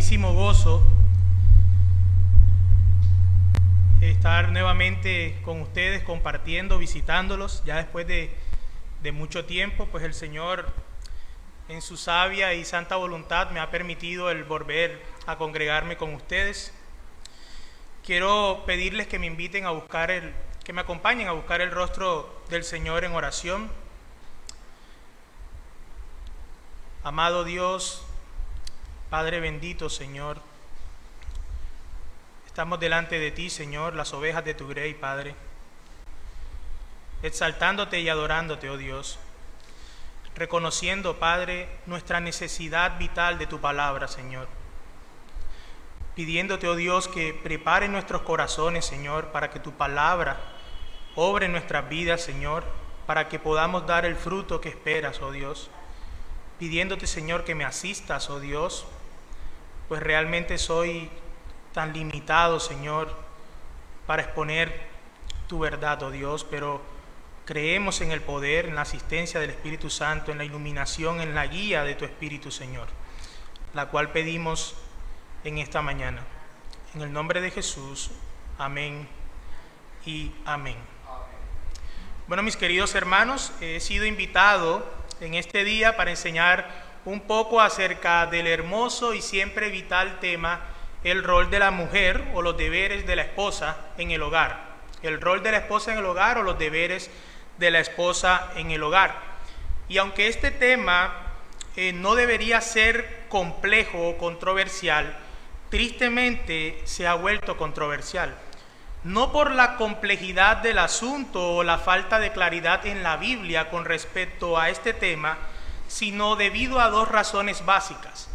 grandísimo gozo estar nuevamente con ustedes, compartiendo, visitándolos, ya después de mucho tiempo. Pues el Señor, en su sabia y santa voluntad, me ha permitido el volver a congregarme con ustedes. Quiero pedirles que me inviten a buscar que me acompañen a buscar el rostro del Señor en oración. Amado Dios, Padre bendito, Señor, estamos delante de ti, Señor, las ovejas de tu grey, Padre, exaltándote y adorándote, oh Dios, reconociendo, Padre, nuestra necesidad vital de tu palabra, Señor, pidiéndote, oh Dios, que prepare nuestros corazones, Señor, para que tu palabra obre en nuestras vidas, Señor, para que podamos dar el fruto que esperas, oh Dios, pidiéndote, Señor, que me asistas, oh Dios, pues realmente soy tan limitado, Señor, para exponer tu verdad, oh Dios, pero creemos en el poder, en la asistencia del Espíritu Santo, en la iluminación, en la guía de tu Espíritu, Señor, la cual pedimos en esta mañana. En el nombre de Jesús, amén y amén. Bueno, mis queridos hermanos, he sido invitado en este día para enseñar un poco acerca del hermoso y siempre vital tema, el rol de la mujer o los deberes de la esposa en el hogar. El rol de la esposa en el hogar o los deberes de la esposa en el hogar. Y aunque este tema no debería ser complejo o controversial, tristemente se ha vuelto controversial. No por la complejidad del asunto o la falta de claridad en la Biblia con respecto a este tema, sino debido a dos razones básicas.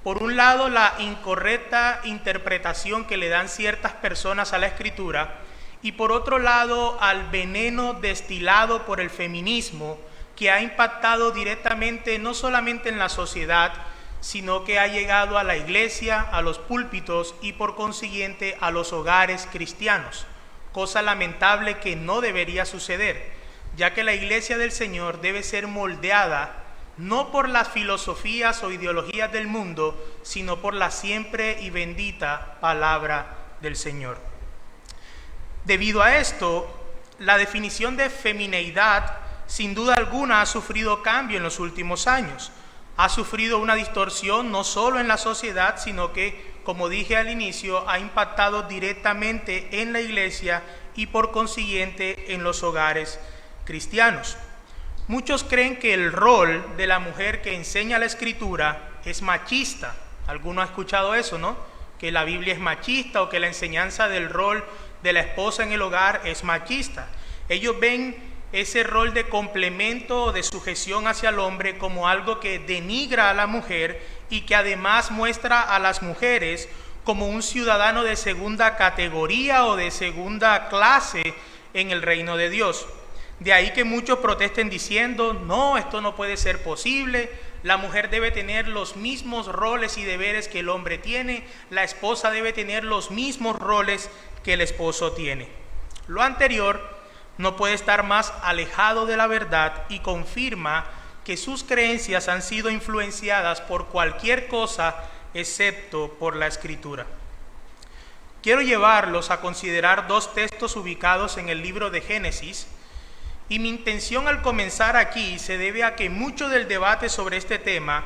Por un lado, la incorrecta interpretación que le dan ciertas personas a la Escritura, y por otro lado, al veneno destilado por el feminismo, que ha impactado directamente no solamente en la sociedad, sino que ha llegado a la iglesia, a los púlpitos y por consiguiente a los hogares cristianos, cosa lamentable que no debería suceder, ya que la iglesia del Señor debe ser moldeada no por las filosofías o ideologías del mundo, sino por la siempre y bendita palabra del Señor. Debido a esto, la definición de femineidad sin duda alguna ha sufrido cambio en los últimos años. Ha sufrido una distorsión no solo en la sociedad, sino que, como dije al inicio, ha impactado directamente en la iglesia y por consiguiente en los hogares cristianos. Muchos creen que el rol de la mujer que enseña la Escritura es machista. Alguno ha escuchado eso, ¿no? Que la Biblia es machista o que la enseñanza del rol de la esposa en el hogar es machista. Ellos ven ese rol de complemento o de sujeción hacia el hombre como algo que denigra a la mujer y que además muestra a las mujeres como un ciudadano de segunda categoría o de segunda clase en el reino de Dios. De ahí que muchos protesten diciendo, no, esto no puede ser posible, la mujer debe tener los mismos roles y deberes que el hombre tiene, la esposa debe tener los mismos roles que el esposo tiene. Lo anterior no puede estar más alejado de la verdad y confirma que sus creencias han sido influenciadas por cualquier cosa excepto por la Escritura. Quiero llevarlos a considerar dos textos ubicados en el libro de Génesis, y mi intención al comenzar aquí se debe a que mucho del debate sobre este tema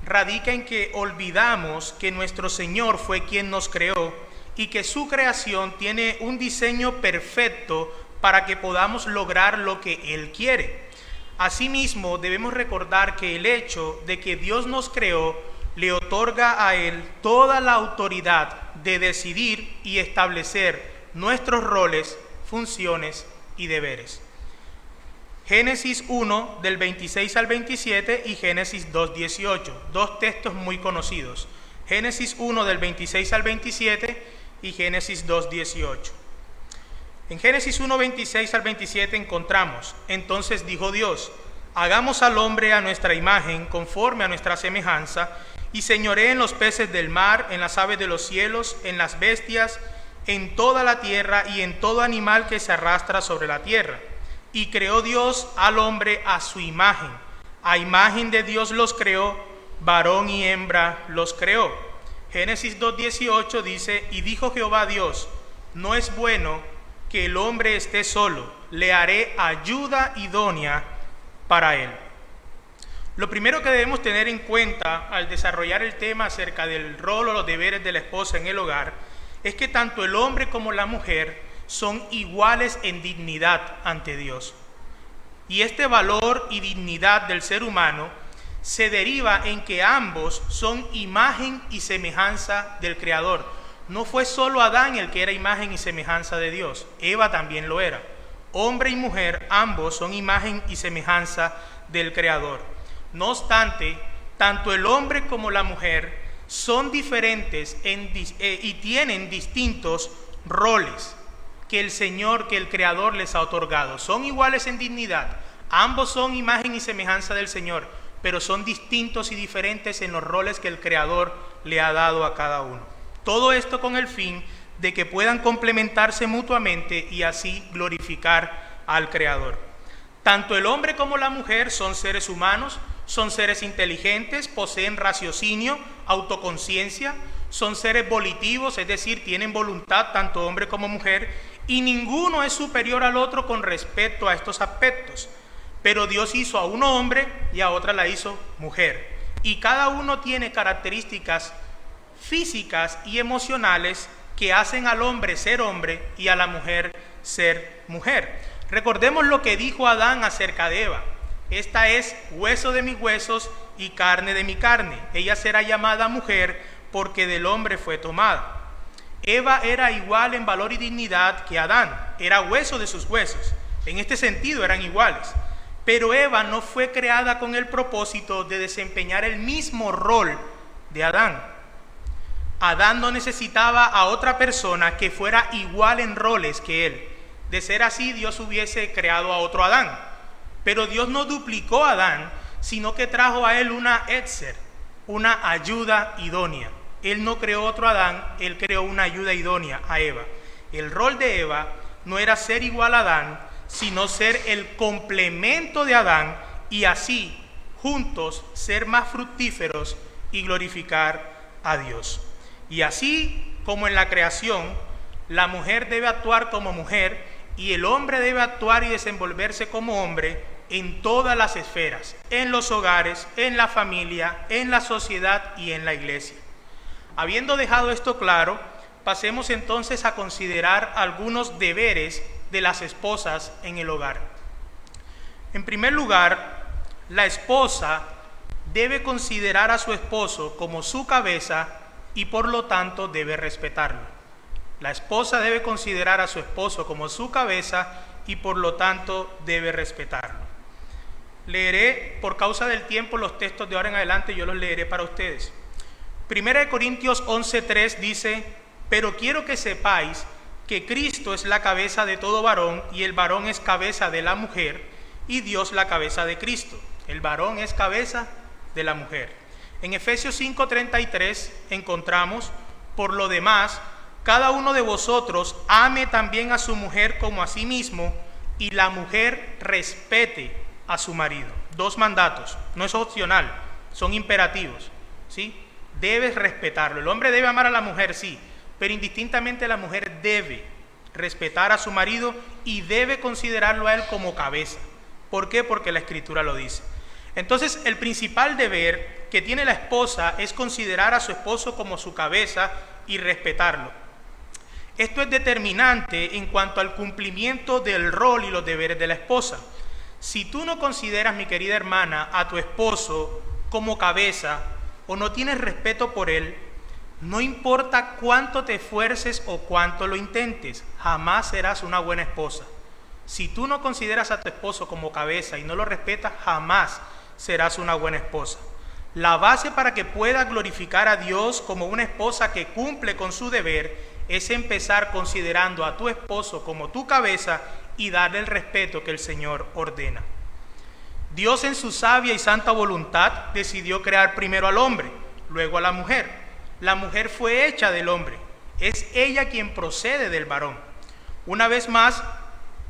radica en que olvidamos que nuestro Señor fue quien nos creó y que su creación tiene un diseño perfecto para que podamos lograr lo que Él quiere. Asimismo, debemos recordar que el hecho de que Dios nos creó le otorga a Él toda la autoridad de decidir y establecer nuestros roles, funciones y deberes. Génesis 1, del 26 al 27 y Génesis 2, 18, dos textos muy conocidos. Génesis 1, del 26 al 27 y Génesis 2, 18. En Génesis 1, 26 al 27 encontramos, entonces dijo Dios, hagamos al hombre a nuestra imagen, conforme a nuestra semejanza, y señoree en los peces del mar, en las aves de los cielos, en las bestias, en toda la tierra y en todo animal que se arrastra sobre la tierra. Y creó Dios al hombre a su imagen de Dios los creó, varón y hembra los creó. Génesis 2:18 dice: y dijo Jehová Dios, no es bueno que el hombre esté solo, le haré ayuda idónea para él. Lo primero que debemos tener en cuenta al desarrollar el tema acerca del rol o los deberes de la esposa en el hogar es que tanto el hombre como la mujer son iguales en dignidad ante Dios. Y este valor y dignidad del ser humano se deriva en que ambos son imagen y semejanza del Creador. No fue solo Adán el que era imagen y semejanza de Dios, Eva también lo era. Hombre y mujer, ambos son imagen y semejanza del Creador. No obstante, tanto el hombre como la mujer son diferentes y tienen distintos roles que el Creador les ha otorgado. Son iguales en dignidad, ambos son imagen y semejanza del Señor, pero son distintos y diferentes en los roles que el Creador le ha dado a cada uno. Todo esto con el fin de que puedan complementarse mutuamente y así glorificar al Creador. Tanto el hombre como la mujer son seres humanos, son seres inteligentes, poseen raciocinio, autoconciencia, son seres volitivos, es decir, tienen voluntad tanto hombre como mujer, y ninguno es superior al otro con respecto a estos aspectos. Pero Dios hizo a uno hombre y a otra la hizo mujer. Y cada uno tiene características físicas y emocionales que hacen al hombre ser hombre y a la mujer ser mujer. Recordemos lo que dijo Adán acerca de Eva. Esta es hueso de mis huesos y carne de mi carne. Ella será llamada mujer porque del hombre fue tomada. Eva era igual en valor y dignidad que Adán. Era hueso de sus huesos. En este sentido eran iguales. Pero Eva no fue creada con el propósito de desempeñar el mismo rol de Adán. Adán no necesitaba a otra persona que fuera igual en roles que él. De ser así, Dios hubiese creado a otro Adán. Pero Dios no duplicó a Adán, sino que trajo a él una etzer, una ayuda idónea. Él no creó otro Adán, él creó una ayuda idónea a Eva. El rol de Eva no era ser igual a Adán, sino ser el complemento de Adán y así, juntos, ser más fructíferos y glorificar a Dios. Y así como en la creación, la mujer debe actuar como mujer y el hombre debe actuar y desenvolverse como hombre en todas las esferas, en los hogares, en la familia, en la sociedad y en la iglesia. Habiendo dejado esto claro, pasemos entonces a considerar algunos deberes de las esposas en el hogar. En primer lugar, la esposa debe considerar a su esposo como su cabeza y por lo tanto debe respetarlo. La esposa debe considerar a su esposo como su cabeza y por lo tanto debe respetarlo. Leeré por causa del tiempo los textos de ahora en adelante, yo los leeré para ustedes. 1 Corintios 11:3 dice: pero quiero que sepáis que Cristo es la cabeza de todo varón y el varón es cabeza de la mujer y Dios la cabeza de Cristo. El varón es cabeza de la mujer. En Efesios 5:33 encontramos: por lo demás, cada uno de vosotros ame también a su mujer como a sí mismo y la mujer respete a su marido. Dos mandatos, no es opcional, son imperativos, ¿sí? Debes respetarlo. El hombre debe amar a la mujer, sí, pero indistintamente la mujer debe respetar a su marido y debe considerarlo a él como cabeza. ¿Por qué? Porque la Escritura lo dice. Entonces, el principal deber que tiene la esposa es considerar a su esposo como su cabeza y respetarlo. Esto es determinante en cuanto al cumplimiento del rol y los deberes de la esposa. Si tú no consideras, mi querida hermana, a tu esposo como cabeza o no tienes respeto por él, no importa cuánto te esfuerces o cuánto lo intentes, jamás serás una buena esposa. Si tú no consideras a tu esposo como cabeza y no lo respetas, jamás serás una buena esposa. La base para que puedas glorificar a Dios como una esposa que cumple con su deber es empezar considerando a tu esposo como tu cabeza y darle el respeto que el Señor ordena. Dios en su sabia y santa voluntad decidió crear primero al hombre, luego a la mujer. La mujer fue hecha del hombre, es ella quien procede del varón. Una vez más,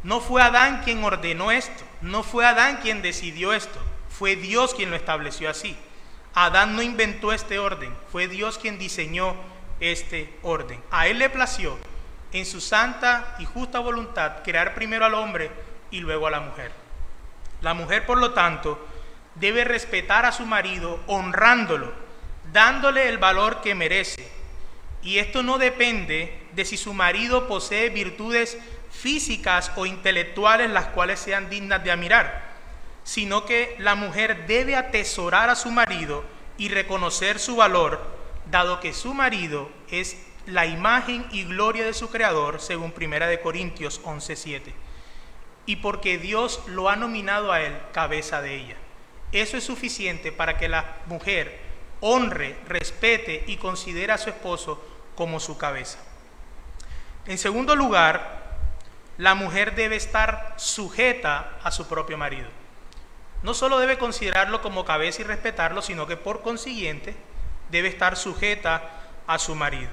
no fue Adán quien ordenó esto, no fue Adán quien decidió esto, fue Dios quien lo estableció así. Adán no inventó este orden, fue Dios quien diseñó este orden. A él le plació, en su santa y justa voluntad, crear primero al hombre y luego a la mujer. La mujer, por lo tanto, debe respetar a su marido, honrándolo, dándole el valor que merece. Y esto no depende de si su marido posee virtudes físicas o intelectuales las cuales sean dignas de admirar, sino que la mujer debe atesorar a su marido y reconocer su valor, dado que su marido es la imagen y gloria de su Creador, según 1 Corintios 11:7, y porque Dios lo ha nominado a él cabeza de ella. Eso es suficiente para que la mujer honre, respete y considere a su esposo como su cabeza. En segundo lugar, la mujer debe estar sujeta a su propio marido. No solo debe considerarlo como cabeza y respetarlo, sino que por consiguiente debe estar sujeta a su marido.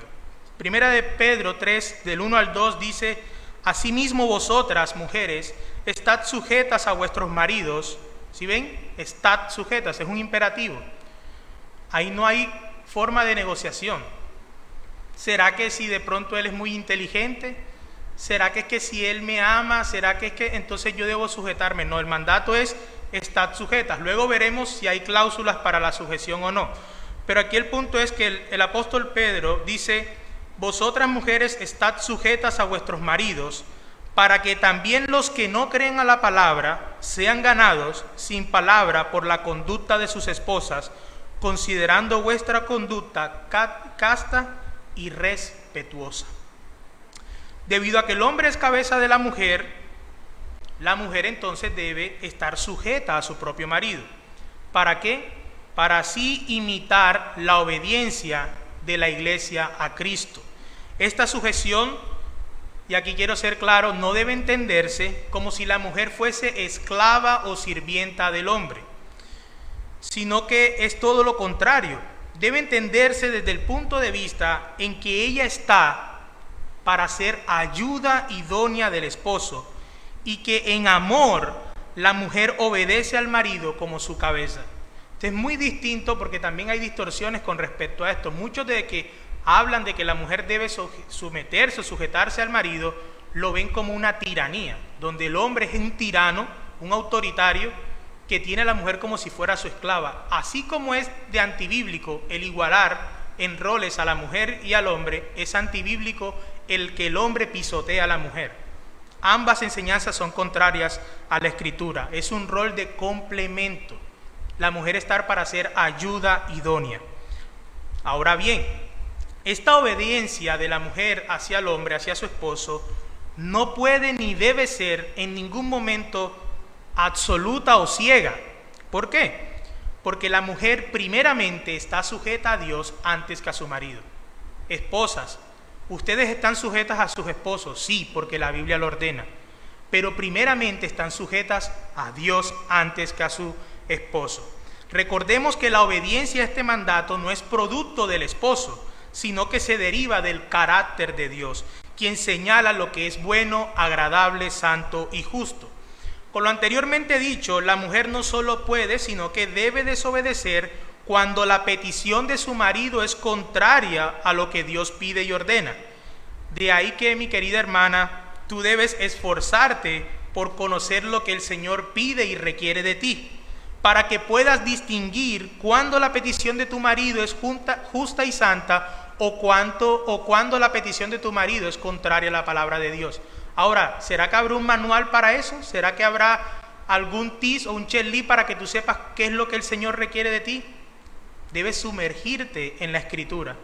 Primera de Pedro 3, del 1 al 2 dice: asimismo vosotras, mujeres, estad sujetas a vuestros maridos. ¿Sí ven? Estad sujetas, es un imperativo. Ahí no hay forma de negociación. ¿Será que si de pronto él es muy inteligente? ¿Será que es que si él me ama? ¿Será que es que entonces yo debo sujetarme? No, el mandato es estad sujetas. Luego veremos si hay cláusulas para la sujeción o no. Pero aquí el punto es que el apóstol Pedro dice: vosotras mujeres estad sujetas a vuestros maridos, para que también los que no creen a la palabra sean ganados sin palabra por la conducta de sus esposas, considerando vuestra conducta casta y respetuosa. Debido a que el hombre es cabeza de la mujer entonces debe estar sujeta a su propio marido. ¿Para qué? Para así imitar la obediencia de la iglesia a Cristo. Esta sujeción, y aquí quiero ser claro, no debe entenderse como si la mujer fuese esclava o sirvienta del hombre, sino que es todo lo contrario. Debe entenderse desde el punto de vista en que ella está para ser ayuda idónea del esposo, y que en amor la mujer obedece al marido como su cabeza. Esto es muy distinto porque también hay distorsiones con respecto a esto. Muchos de que hablan de que la mujer debe someterse o sujetarse al marido, lo ven como una tiranía, donde el hombre es un tirano, un autoritario, que tiene a la mujer como si fuera su esclava. Así como es de antibíblico el igualar en roles a la mujer y al hombre, es antibíblico el que el hombre pisotea a la mujer. Ambas enseñanzas son contrarias a la Escritura. Es un rol de complemento. La mujer está para ser ayuda idónea. Ahora bien, esta obediencia de la mujer hacia el hombre, hacia su esposo, no puede ni debe ser en ningún momento absoluta o ciega. ¿Por qué? Porque la mujer primeramente está sujeta a Dios antes que a su marido. Esposas, ustedes están sujetas a sus esposos, sí, porque la Biblia lo ordena, pero primeramente están sujetas a Dios antes que a su esposo. Recordemos que la obediencia a este mandato no es producto del esposo, sino que se deriva del carácter de Dios, quien señala lo que es bueno, agradable, santo y justo. Con lo anteriormente dicho, la mujer no solo puede, sino que debe desobedecer cuando la petición de su marido es contraria a lo que Dios pide y ordena. De ahí que, mi querida hermana, tú debes esforzarte por conocer lo que el Señor pide y requiere de ti, para que puedas distinguir cuando la petición de tu marido es justa y santa o cuando la petición de tu marido es contraria a la palabra de Dios. Ahora, ¿será que habrá un manual para eso? ¿Será que habrá algún tips o un checklist para que tú sepas qué es lo que el Señor requiere de ti? Debes sumergirte en la Escritura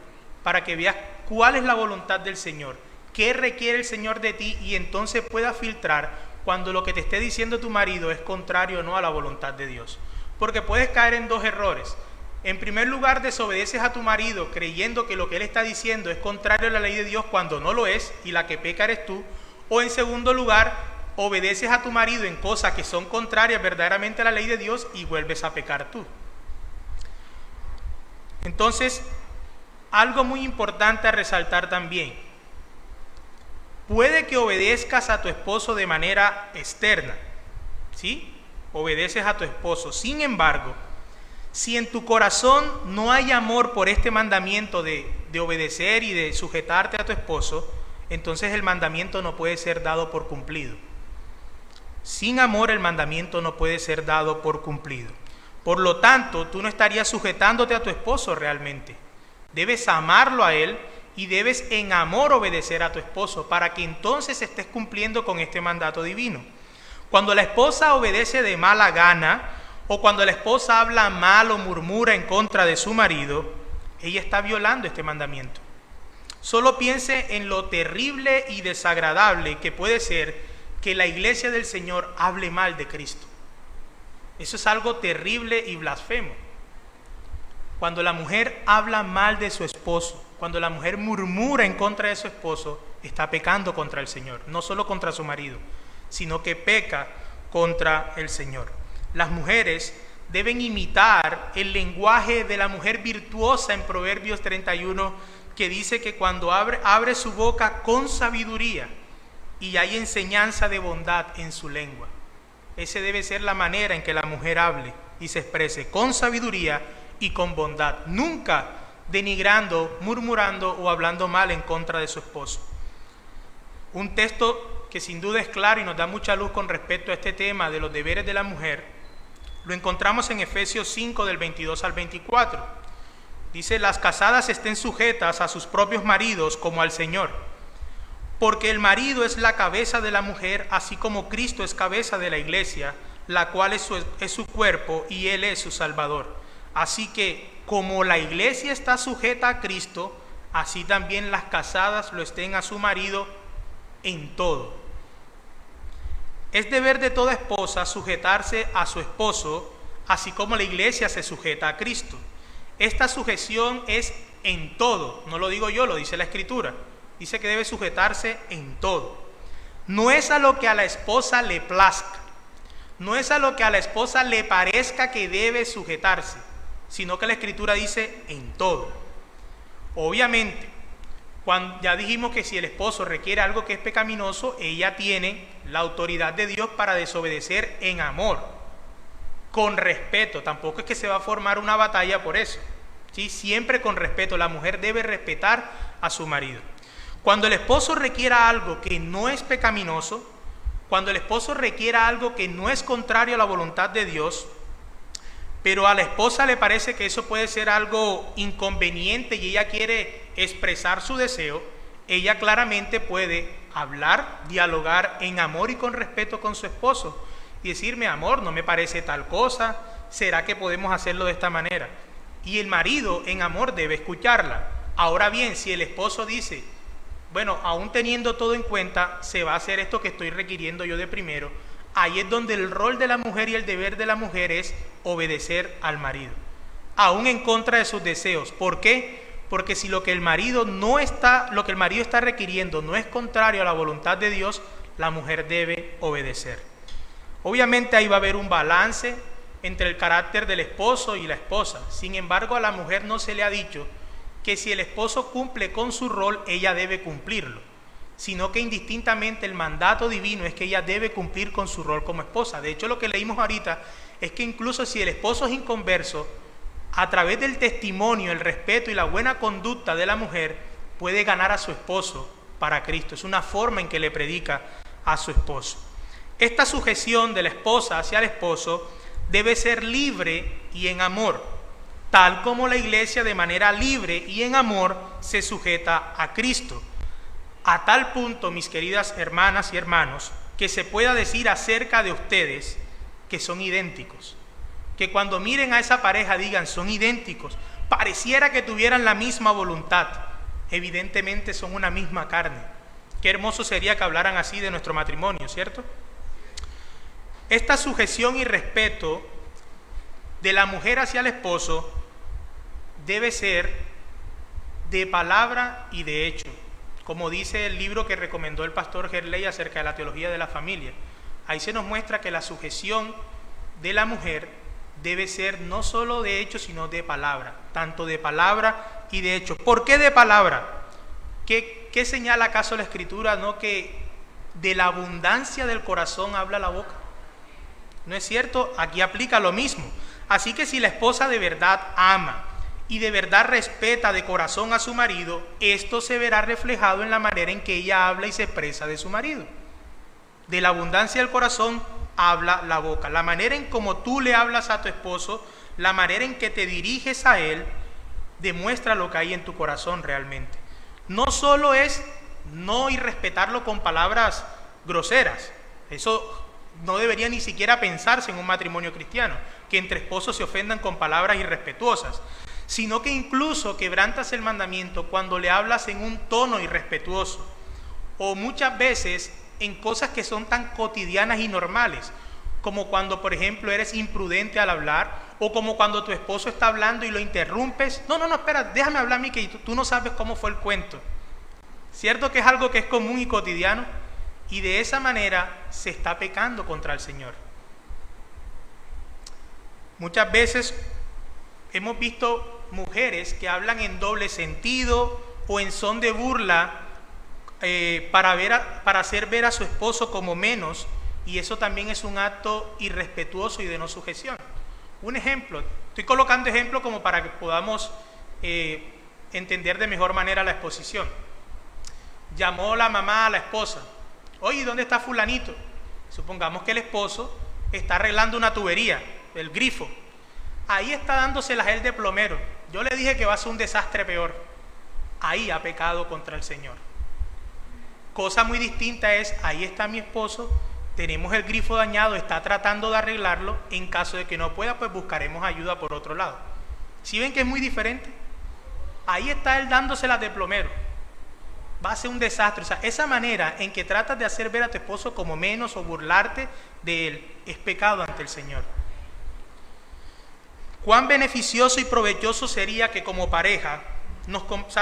para que veas cuál es la voluntad del Señor, qué requiere el Señor de ti, y entonces puedas filtrar cuando lo que te esté diciendo tu marido es contrario o no a la voluntad de Dios. Porque puedes caer en dos errores. En primer lugar, desobedeces a tu marido creyendo que lo que él está diciendo es contrario a la ley de Dios cuando no lo es, y la que peca eres tú. O en segundo lugar, obedeces a tu marido en cosas que son contrarias verdaderamente a la ley de Dios y vuelves a pecar tú. Entonces, algo muy importante a resaltar también: puede que obedezcas a tu esposo de manera externa, ¿sí? Obedeces a tu esposo. Sin embargo, Si en tu corazón no hay amor por este mandamiento de obedecer y de sujetarte a tu esposo, entonces el mandamiento no puede ser dado por cumplido. Sin amor el mandamiento no puede ser dado por cumplido. Por lo tanto, tú no estarías sujetándote a tu esposo realmente. Debes amarlo a él y debes en amor obedecer a tu esposo para que entonces estés cumpliendo con este mandato divino. Cuando la esposa obedece de mala gana o cuando la esposa habla mal o murmura en contra de su marido, ella está violando este mandamiento. Solo piense en lo terrible y desagradable que puede ser que la iglesia del Señor hable mal de Cristo. Eso es algo terrible y blasfemo. Cuando la mujer habla mal de su esposo, cuando la mujer murmura en contra de su esposo, está pecando contra el Señor, no solo contra su marido, sino que peca contra el Señor. Las mujeres deben imitar el lenguaje de la mujer virtuosa en Proverbios 31, que dice que cuando abre su boca con sabiduría y hay enseñanza de bondad en su lengua. Esa debe ser la manera en que la mujer hable y se exprese, con sabiduría y con bondad, nunca denigrando, murmurando o hablando mal en contra de su esposo. Un texto que sin duda es claro y nos da mucha luz con respecto a este tema de los deberes de la mujer, lo encontramos en Efesios 5 del 22 al 24. Dice: las casadas estén sujetas a sus propios maridos como al Señor, porque el marido es la cabeza de la mujer, así como Cristo es cabeza de la iglesia, la cual es su cuerpo y Él es su Salvador. Así que, como la iglesia está sujeta a Cristo, así también las casadas lo estén a su marido en todo. Es deber de toda esposa sujetarse a su esposo, así como la iglesia se sujeta a Cristo. Esta sujeción es en todo, no lo digo yo, lo dice la Escritura. Dice que debe sujetarse en todo. No es a lo que a la esposa le plazca, no es a lo que a la esposa le parezca que debe sujetarse, sino que la Escritura dice en todo. Obviamente, ya dijimos que si el esposo requiere algo que es pecaminoso, ella tiene la autoridad de Dios para desobedecer en amor, con respeto. Tampoco es que se va a formar una batalla por eso, ¿sí? Siempre con respeto. La mujer debe respetar a su marido. Cuando el esposo requiera algo que no es pecaminoso, cuando el esposo requiera algo que no es contrario a la voluntad de Dios, pero a la esposa le parece que eso puede ser algo inconveniente y ella quiere expresar su deseo, ella claramente puede hablar, dialogar en amor y con respeto con su esposo y decirme: amor, no me parece tal cosa, ¿será que podemos hacerlo de esta manera? Y el marido en amor debe escucharla. Ahora bien, si el esposo dice: bueno, aún teniendo todo en cuenta, se va a hacer esto que estoy requiriendo yo de primero, ahí es donde el rol de la mujer y el deber de la mujer es obedecer al marido, aún en contra de sus deseos. ¿Por qué? Porque si lo que el marido está requiriendo no es contrario a la voluntad de Dios, la mujer debe obedecer. Obviamente ahí va a haber un balance entre el carácter del esposo y la esposa. Sin embargo, a la mujer no se le ha dicho que si el esposo cumple con su rol, ella debe cumplirlo, sino que indistintamente el mandato divino es que ella debe cumplir con su rol como esposa. De hecho, lo que leímos ahorita es que incluso si el esposo es inconverso, a través del testimonio, el respeto y la buena conducta de la mujer, puede ganar a su esposo para Cristo. Es una forma en que le predica a su esposo. Esta sujeción de la esposa hacia el esposo debe ser libre y en amor, tal como la iglesia de manera libre y en amor se sujeta a Cristo. A tal punto, mis queridas hermanas y hermanos, que se pueda decir acerca de ustedes que son idénticos. Que cuando miren a esa pareja digan: son idénticos, pareciera que tuvieran la misma voluntad. Evidentemente son una misma carne. Qué hermoso sería que hablaran así de nuestro matrimonio, ¿cierto? Esta sujeción y respeto de la mujer hacia el esposo debe ser de palabra y de hecho, como dice el libro que recomendó el pastor Gerley acerca de la teología de la familia. Ahí se nos muestra que la sujeción de la mujer debe ser no solo de hecho, sino de palabra, tanto de palabra y de hecho. ¿Por qué de palabra? ¿Qué señala acaso la Escritura? ¿No que de la abundancia del corazón habla la boca? ¿No es cierto? Aquí aplica lo mismo. Así que si la esposa de verdad ama y de verdad respeta de corazón a su marido, esto se verá reflejado en la manera en que ella habla y se expresa de su marido. De la abundancia del corazón habla la boca. La manera en cómo tú le hablas a tu esposo, la manera en que te diriges a él, demuestra lo que hay en tu corazón realmente. No solo es no irrespetarlo con palabras groseras. Eso no debería ni siquiera pensarse en un matrimonio cristiano, que entre esposos se ofendan con palabras irrespetuosas, sino que incluso quebrantas el mandamiento cuando le hablas en un tono irrespetuoso, o muchas veces en cosas que son tan cotidianas y normales, como cuando, por ejemplo, eres imprudente al hablar, o como cuando tu esposo está hablando y lo interrumpes. No, espera, déjame hablar a mí, que tú no sabes cómo fue el cuento. ¿Cierto que es algo que es común y cotidiano? Y de esa manera se está pecando contra el Señor. Muchas veces hemos visto mujeres que hablan en doble sentido o en son de burla para hacer ver a su esposo como menos, y eso también es un acto irrespetuoso y de no sujeción. Un ejemplo, estoy colocando ejemplos como para que podamos entender de mejor manera la exposición. Llamó la mamá a la esposa: oye, ¿dónde está fulanito? Supongamos que el esposo está arreglando una tubería, el grifo. Ahí está dándoselas él de plomero. Yo le dije que va a ser un desastre peor. Ahí ha pecado contra el Señor. Cosa muy distinta es: ahí está mi esposo, tenemos el grifo dañado, está tratando de arreglarlo, en caso de que no pueda, pues buscaremos ayuda por otro lado. ¿Sí ven que es muy diferente? Ahí está él dándoselas de plomero. Va a ser un desastre. O sea, esa manera en que tratas de hacer ver a tu esposo como menos o burlarte de él es pecado ante el Señor. Cuán beneficioso y provechoso sería que como pareja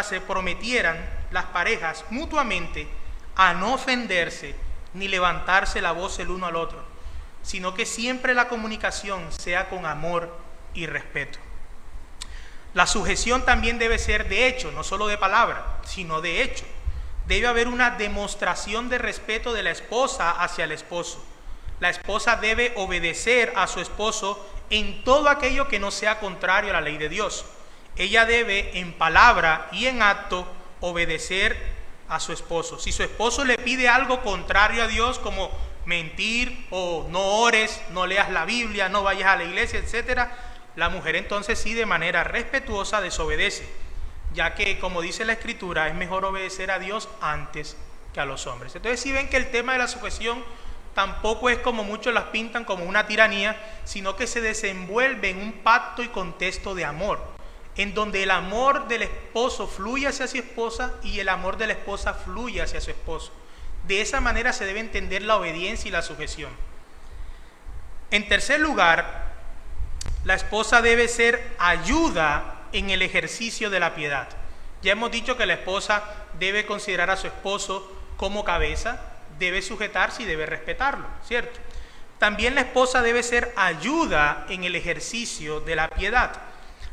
se prometieran las parejas mutuamente a no ofenderse ni levantarse la voz el uno al otro, sino que siempre la comunicación sea con amor y respeto. La sujeción también debe ser de hecho, no solo de palabra, sino de hecho. Debe haber una demostración de respeto de la esposa hacia el esposo. La esposa debe obedecer a su esposo en todo aquello que no sea contrario a la ley de Dios. Ella debe, en palabra y en acto, obedecer a su esposo. Si su esposo le pide algo contrario a Dios, como mentir o no ores, no leas la Biblia, no vayas a la iglesia, etc., la mujer entonces sí, de manera respetuosa, desobedece, ya que, como dice la Escritura, es mejor obedecer a Dios antes que a los hombres. Entonces, si ven que el tema de la sujeción tampoco es como muchos las pintan, como una tiranía, sino que se desenvuelve en un pacto y contexto de amor, en donde el amor del esposo fluye hacia su esposa y el amor de la esposa fluye hacia su esposo. De esa manera se debe entender la obediencia y la sujeción. En tercer lugar, la esposa debe ser ayuda en el ejercicio de la piedad. Ya hemos dicho que la esposa debe considerar a su esposo como cabeza, debe sujetarse y debe respetarlo, ¿cierto? También la esposa debe ser ayuda en el ejercicio de la piedad.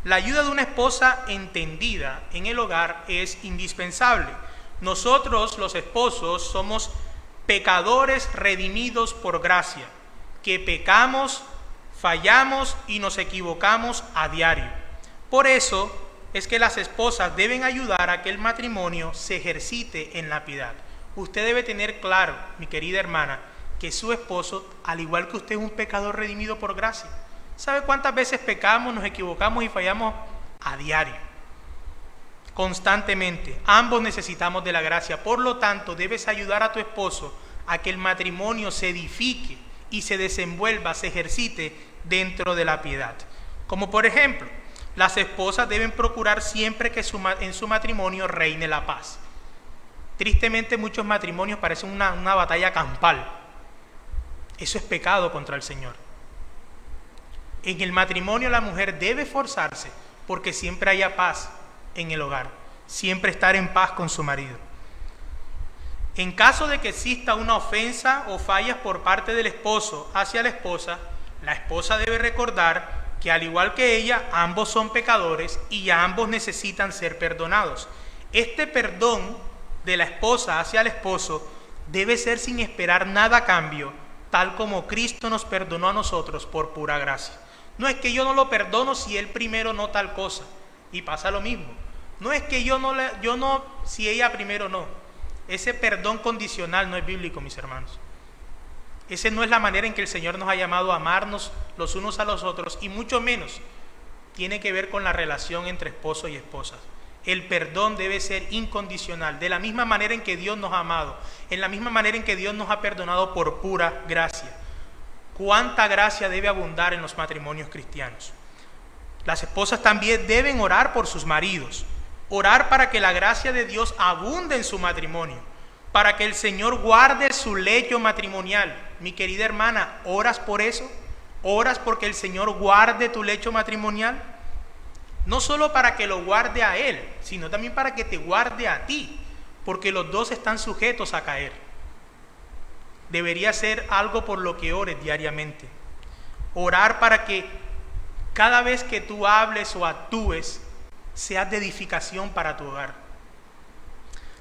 La ayuda de una esposa entendida en el hogar es indispensable. Nosotros, los esposos, somos pecadores redimidos por gracia, que pecamos, fallamos y nos equivocamos a diario. Por eso es que las esposas deben ayudar a que el matrimonio se ejercite en la piedad. Usted debe tener claro, mi querida hermana, que su esposo, al igual que usted, es un pecador redimido por gracia. ¿Sabe cuántas veces pecamos, nos equivocamos y fallamos? A diario, constantemente. Ambos necesitamos de la gracia. Por lo tanto, debes ayudar a tu esposo a que el matrimonio se edifique y se desenvuelva, se ejercite dentro de la piedad. Como por ejemplo, las esposas deben procurar siempre que en su matrimonio reine la paz. Tristemente, muchos matrimonios parecen una batalla campal. Eso es pecado contra el Señor. En el matrimonio la mujer debe esforzarse porque siempre haya paz en el hogar, siempre estar en paz con su marido. En caso de que exista una ofensa o fallas por parte del esposo hacia la esposa debe recordar que, al igual que ella, ambos son pecadores y ambos necesitan ser perdonados. Este perdón de la esposa hacia el esposo debe ser sin esperar nada a cambio, tal como Cristo nos perdonó a nosotros por pura gracia. No es que yo no lo perdono si él primero no tal cosa. Y pasa lo mismo. No es que yo no, si ella primero no. Ese perdón condicional no es bíblico, mis hermanos. Esa no es la manera en que el Señor nos ha llamado a amarnos los unos a los otros, y mucho menos tiene que ver con la relación entre esposo y esposa. El perdón debe ser incondicional, de la misma manera en que Dios nos ha amado, en la misma manera en que Dios nos ha perdonado por pura gracia. ¿Cuánta gracia debe abundar en los matrimonios cristianos? Las esposas también deben orar por sus maridos, orar para que la gracia de Dios abunde en su matrimonio, para que el Señor guarde su lecho matrimonial. Mi querida hermana, ¿oras por eso? ¿Oras porque el Señor guarde tu lecho matrimonial? No solo para que lo guarde a Él, sino también para que te guarde a ti, porque los dos están sujetos a caer. Debería ser algo por lo que ores diariamente. Orar para que cada vez que tú hables o actúes, seas de edificación para tu hogar.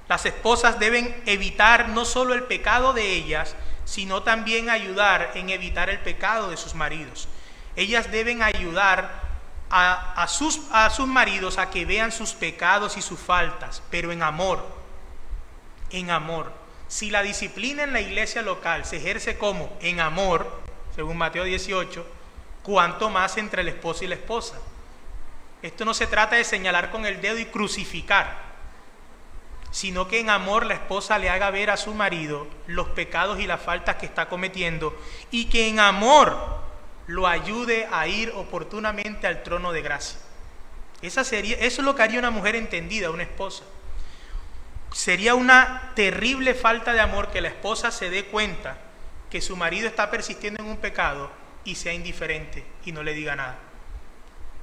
Las esposas deben evitar no solo el pecado de ellas, sino también ayudar en evitar el pecado de sus maridos. Ellas deben ayudar a sus maridos a que vean sus pecados y sus faltas, pero en amor. En amor. Si la disciplina en la iglesia local se ejerce como en amor, según Mateo 18, cuánto más entre el esposo y la esposa. Esto no se trata de señalar con el dedo y crucificar, sino que en amor la esposa le haga ver a su marido los pecados y las faltas que está cometiendo, y que en amor lo ayude a ir oportunamente al trono de gracia. Eso es lo que haría una mujer entendida, una esposa. Sería una terrible falta de amor que la esposa se dé cuenta que su marido está persistiendo en un pecado y sea indiferente y no le diga nada.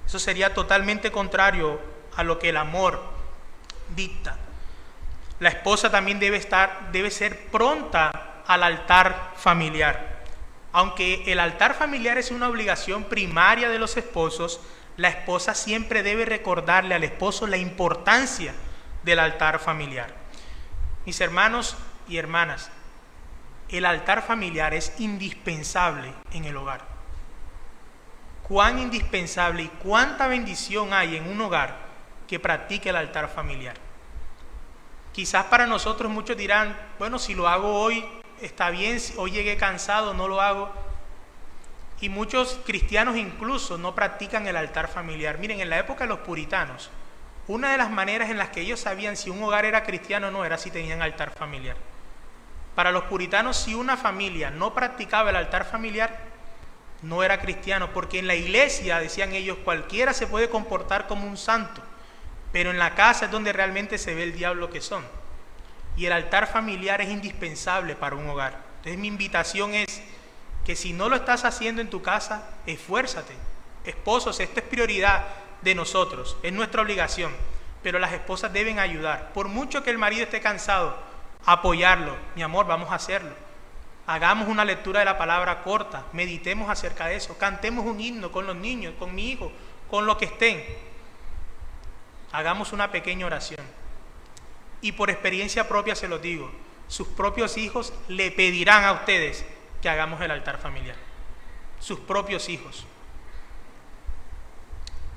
Eso sería totalmente contrario a lo que el amor dicta. La esposa también debe ser pronta al altar familiar. Aunque el altar familiar es una obligación primaria de los esposos, la esposa siempre debe recordarle al esposo la importancia del altar familiar. Mis hermanos y hermanas, el altar familiar es indispensable en el hogar. Cuán indispensable y cuánta bendición hay en un hogar que practique el altar familiar. Quizás para nosotros muchos dirán, bueno, si lo hago hoy está bien, hoy llegué cansado, no lo hago. Y muchos cristianos incluso no practican el altar familiar. Miren, en la época de los puritanos, una de las maneras en las que ellos sabían si un hogar era cristiano o no era si tenían altar familiar. Para los puritanos, si una familia no practicaba el altar familiar, no era cristiano, porque en la iglesia, decían ellos, cualquiera se puede comportar como un santo, pero en la casa es donde realmente se ve el diablo que son. Y el altar familiar es indispensable para un hogar. Entonces mi invitación es que si no lo estás haciendo en tu casa, esfuérzate. Esposos, esto es prioridad de nosotros, es nuestra obligación, pero las esposas deben ayudar. Por mucho que el marido esté cansado, apoyarlo. Mi amor, vamos a hacerlo. Hagamos una lectura de la palabra corta, meditemos acerca de eso, cantemos un himno con los niños, con mi hijo, con lo que estén. Hagamos una pequeña oración. Y por experiencia propia se los digo, sus propios hijos le pedirán a ustedes que hagamos el altar familiar. Sus propios hijos.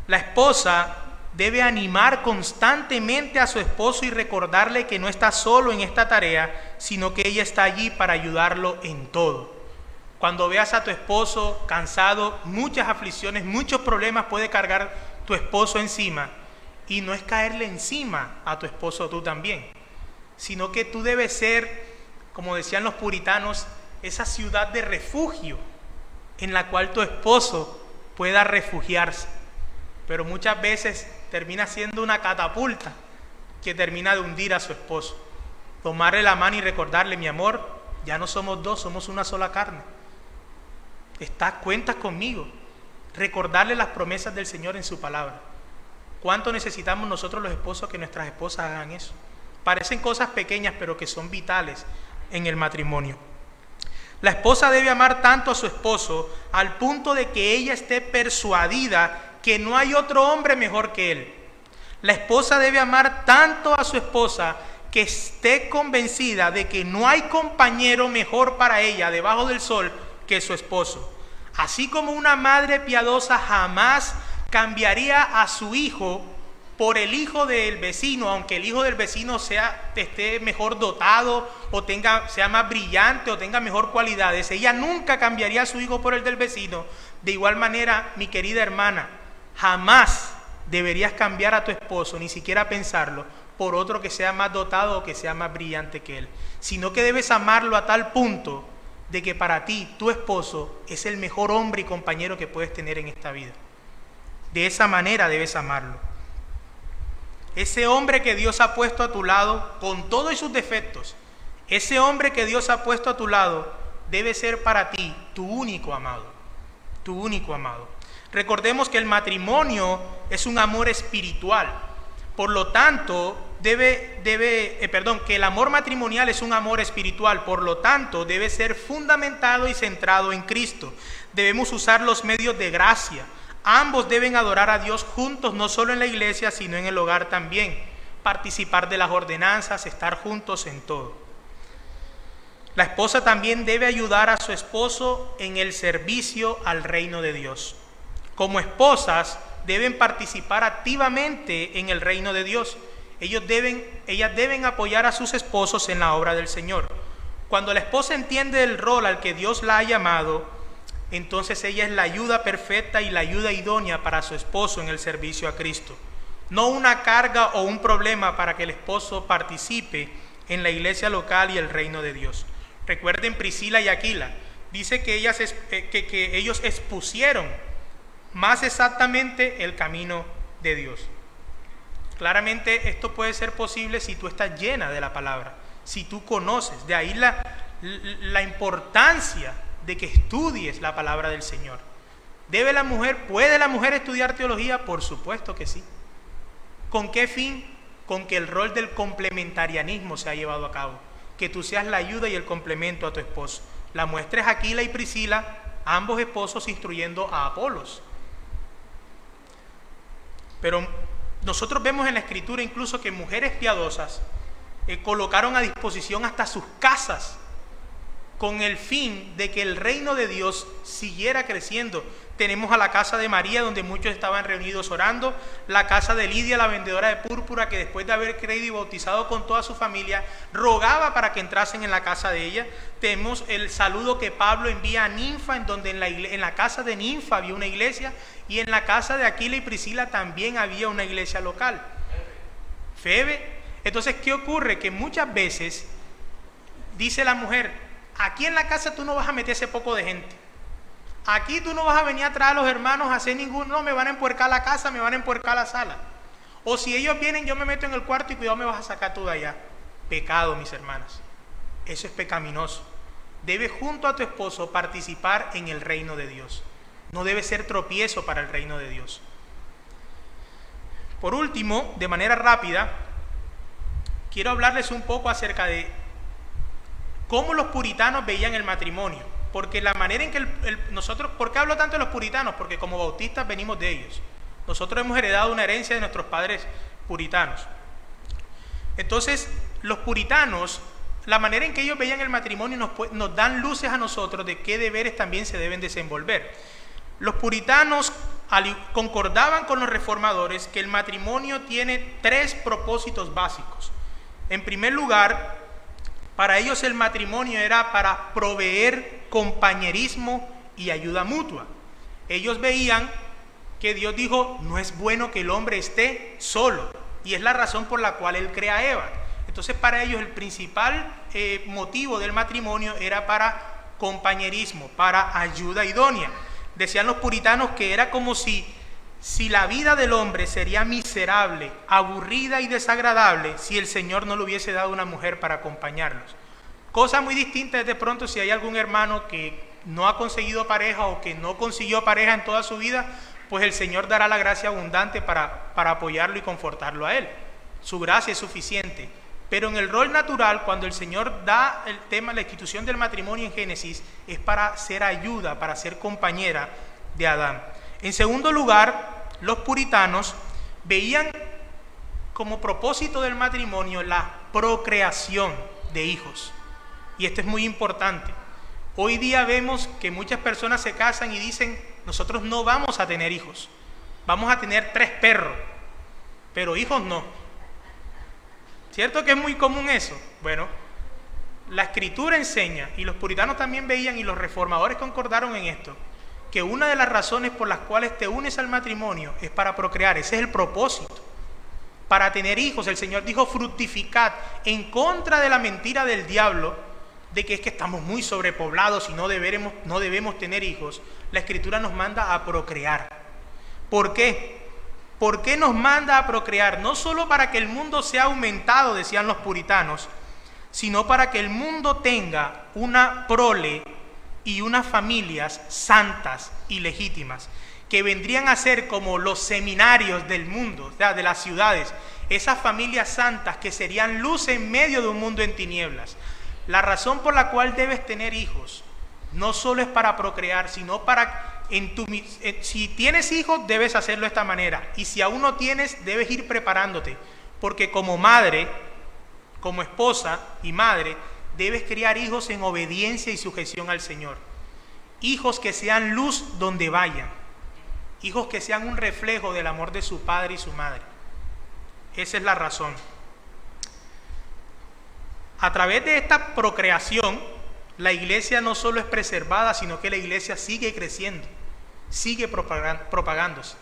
La esposa debe animar constantemente a su esposo y recordarle que no está solo en esta tarea, sino que ella está allí para ayudarlo en todo. Cuando veas a tu esposo cansado, muchas aflicciones, muchos problemas puede cargar tu esposo encima, y no es caerle encima a tu esposo tú también, sino que tú debes ser, como decían los puritanos, esa ciudad de refugio en la cual tu esposo pueda refugiarse. Pero muchas veces termina siendo una catapulta que termina de hundir a su esposo. Tomarle la mano y recordarle, mi amor, ya no somos dos, somos una sola carne. Cuentas conmigo. Recordarle las promesas del Señor en su palabra. ¿Cuánto necesitamos nosotros los esposos que nuestras esposas hagan eso? Parecen cosas pequeñas, pero que son vitales en el matrimonio. La esposa debe amar tanto a su esposo al punto de que ella esté persuadida que no hay otro hombre mejor que él. La esposa debe amar tanto a su esposa que esté convencida de que no hay compañero mejor para ella debajo del sol que su esposo. Así como una madre piadosa jamás cambiaría a su hijo por el hijo del vecino, aunque el hijo del vecino esté mejor dotado o sea más brillante o tenga mejor cualidades, ella nunca cambiaría a su hijo por el del vecino. De igual manera, mi querida hermana, jamás deberías cambiar a tu esposo, ni siquiera pensarlo, por otro que sea más dotado o que sea más brillante que él, sino que debes amarlo a tal punto de que para ti, tu esposo, es el mejor hombre y compañero que puedes tener en esta vida. De esa manera debes amarlo. Ese hombre que Dios ha puesto a tu lado, con todos sus defectos, ese hombre que Dios ha puesto a tu lado, debe ser para ti tu único amado, tu único amado. Recordemos que el matrimonio es un amor espiritual, por lo tanto, que el amor matrimonial es un amor espiritual, por lo tanto, debe ser fundamentado y centrado en Cristo. Debemos usar los medios de gracia. Ambos deben adorar a Dios juntos, no solo en la iglesia, sino en el hogar también. Participar de las ordenanzas, estar juntos en todo. La esposa también debe ayudar a su esposo en el servicio al reino de Dios. Como esposas, deben participar activamente en el reino de Dios. Ellas deben apoyar a sus esposos en la obra del Señor. Cuando la esposa entiende el rol al que Dios la ha llamado, entonces ella es la ayuda perfecta y la ayuda idónea para su esposo en el servicio a Cristo. No una carga o un problema para que el esposo participe en la iglesia local y el reino de Dios. Recuerden Priscila y Aquila. Dice que ellos expusieron más exactamente el camino de Dios. Claramente esto puede ser posible si tú estás llena de la palabra, si tú conoces. De ahí la importancia de que estudies la palabra del Señor. ¿Puede la mujer estudiar teología? Por supuesto que sí. ¿Con qué fin? Con que el rol del complementarianismo se ha llevado a cabo, que tú seas la ayuda y el complemento a tu esposo. La muestra es Aquila y Priscila, ambos esposos instruyendo a Apolos. Pero nosotros vemos en la Escritura incluso que mujeres piadosas colocaron a disposición hasta sus casas con el fin de que el reino de Dios siguiera creciendo. Tenemos a la casa de María, donde muchos estaban reunidos orando, la casa de Lidia, la vendedora de púrpura, que después de haber creído y bautizado con toda su familia, rogaba para que entrasen en la casa de ella. Tenemos el saludo que Pablo envía a Ninfa, en donde en la casa de Ninfa había una iglesia, y en la casa de Aquila y Priscila también había una iglesia local. Febe. Entonces, ¿qué ocurre? Que muchas veces dice la mujer: aquí en la casa tú no vas a meter ese poco de gente. Aquí tú no vas a venir a traer a los hermanos a hacer no, me van a empuercar la casa, me van a empuercar la sala. O si ellos vienen, yo me meto en el cuarto y cuidado, me vas a sacar tú de allá. Pecado, mis hermanas. Eso es pecaminoso. Debes junto a tu esposo participar en el reino de Dios. No debe ser tropiezo para el reino de Dios. Por último, de manera rápida, quiero hablarles un poco acerca de cómo los puritanos veían el matrimonio. Porque la manera en que ¿por qué hablo tanto de los puritanos? Porque como bautistas venimos de ellos. Nosotros hemos heredado una herencia de nuestros padres puritanos. Entonces, los puritanos, la manera en que ellos veían el matrimonio nos dan luces a nosotros de qué deberes también se deben desenvolver. Los puritanos concordaban con los reformadores que el matrimonio tiene 3 propósitos básicos. En primer lugar, para ellos el matrimonio era para proveer compañerismo y ayuda mutua. Ellos veían que Dios dijo: no es bueno que el hombre esté solo, y es la razón por la cual Él crea a Eva. Entonces, para ellos el principal motivo del matrimonio era para compañerismo, para ayuda idónea. Decían los puritanos que era como si la vida del hombre sería miserable, aburrida y desagradable si el Señor no le hubiese dado una mujer para acompañarlos. Cosa muy distinta es de pronto si hay algún hermano que no ha conseguido pareja o que no consiguió pareja en toda su vida, pues el Señor dará la gracia abundante para apoyarlo y confortarlo a él. Su gracia es suficiente. Pero en el rol natural, cuando el Señor da el tema, la institución del matrimonio en Génesis, es para ser ayuda, para ser compañera de Adán. En segundo lugar, los puritanos veían como propósito del matrimonio la procreación de hijos. Y esto es muy importante. Hoy día vemos que muchas personas se casan y dicen, nosotros no vamos a tener hijos, vamos a tener 3 perros, pero hijos no. ¿Cierto que es muy común eso? Bueno, la Escritura enseña, y los puritanos también veían, y los reformadores concordaron en esto, que una de las razones por las cuales te unes al matrimonio es para procrear. Ese es el propósito, para tener hijos. El Señor dijo, fructificad, en contra de la mentira del diablo, de que es que estamos muy sobrepoblados y no debemos tener hijos. La Escritura nos manda a procrear. ¿Por qué? ¿Por qué nos manda a procrear? No solo para que el mundo sea aumentado, decían los puritanos, sino para que el mundo tenga una prole y unas familias santas y legítimas, que vendrían a ser como los seminarios del mundo, o sea, de las ciudades, esas familias santas que serían luz en medio de un mundo en tinieblas. La razón por la cual debes tener hijos no solo es para procrear, sino para, si tienes hijos debes hacerlo de esta manera, y si aún no tienes debes ir preparándote, porque como madre, como esposa y madre, debes criar hijos en obediencia y sujeción al Señor. Hijos que sean luz donde vayan, hijos que sean un reflejo del amor de su padre y su madre. Esa es la razón. A través de esta procreación, la iglesia no solo es preservada, sino que la iglesia sigue creciendo, sigue propagándose.